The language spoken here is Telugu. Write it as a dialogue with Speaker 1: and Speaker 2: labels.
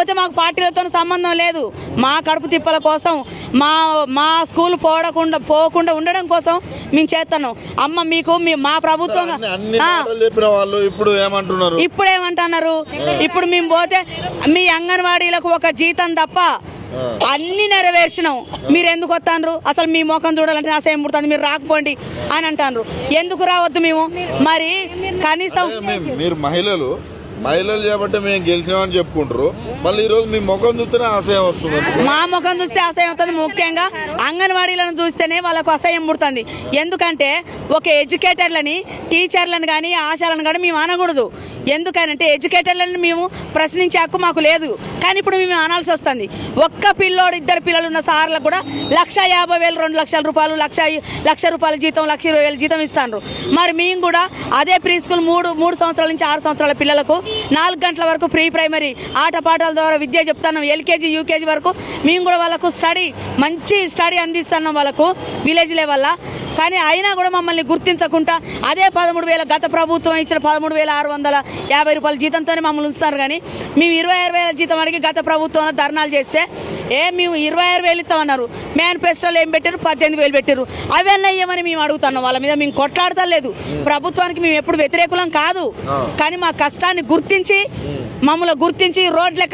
Speaker 1: కాకపోతే మాకు పార్టీలతో సంబంధం లేదు. మా కడుపు తిప్పల కోసం, మా స్కూల్ పోకుండా ఉండడం కోసం మేము చేస్తున్నాం. అమ్మ మీకు మా ప్రభుత్వం ఇప్పుడు ఏమంటున్నారు? ఇప్పుడు మేము పోతే మీ అంగన్వాడీలకు ఒక జీతం తప్ప అన్ని నెరవేర్చినాం, మీరు ఎందుకు వస్తాండ్రు? అసలు మీ ముఖం చూడాలంటే అసహ్యం పుడుతుంది, మీరు రాకపోండి అని అంటారు. ఎందుకు రావద్దు మేము? మరి కనీసం
Speaker 2: మీరు మహిళలు కాబట్టి మేము గెలిచినామని చెప్పుకుంటారు, మళ్ళీ ఈరోజు మీ ముఖం చూస్తేనే అసహ్యం వస్తుంది.
Speaker 1: మా ముఖం చూస్తే అసహ్యం అవుతుంది. ముఖ్యంగా అంగన్వాడీలను చూస్తేనే వాళ్ళకు అసహ్యం పుడుతుంది. ఎందుకంటే ఒక ఎడ్యుకేటెడ్లని, టీచర్లను కానీ ఆశాలను కానీ మేము అనకూడదు. ఎందుకనంటే ఎడ్యుకేటెడ్లను మేము ప్రశ్నించే హక్కు మాకు లేదు. కానీ ఇప్పుడు మేము అనాల్సి వస్తుంది. ఒక్క పిల్లోడు, 2 పిల్లలు ఉన్న సార్లకు కూడా 1,50,000, 2 లక్షల రూపాయలు, 1,00,000 రూపాయల జీతం, 1,20,000 జీతం ఇస్తాను. మరి మేము కూడా అదే ప్రీ స్కూల్ 3 సంవత్సరాల నుంచి 6 సంవత్సరాల పిల్లలకు 4 గంటల వరకు ప్రీ ప్రైమరీ ఆటపాటల ద్వారా విద్య చెప్తున్నాం. ఎల్కేజీ యూకేజీ వరకు మేము కూడా వాళ్ళకు మంచి స్టడీ అందిస్తున్నాం వాళ్ళకు విలేజ్ లెవెల్లో. కానీ అయినా కూడా మమ్మల్ని గుర్తించకుండా అదే 13,000 గత ప్రభుత్వం ఇచ్చిన 13,650 రూపాయల జీతంతోనే మమ్మల్ని ఉంచుతారు. కానీ మేము 26,000 జీతం అడిగి గత ప్రభుత్వంలో ధర్నాలు చేస్తే మేము 26,000 ఇస్తామన్నారు. మేనిఫెస్టోలో ఏం పెట్టారు? 18,000 పెట్టారు. అవన్నీ ఇవ్వమని మేము అడుగుతున్నాం. వాళ్ళ మీద మేము కొట్లాడతలేదు. ప్రభుత్వానికి మేము ఎప్పుడు వ్యతిరేకులం కాదు. కానీ మా కష్టాన్ని గుర్తించి మమ్మల్ని రోడ్ల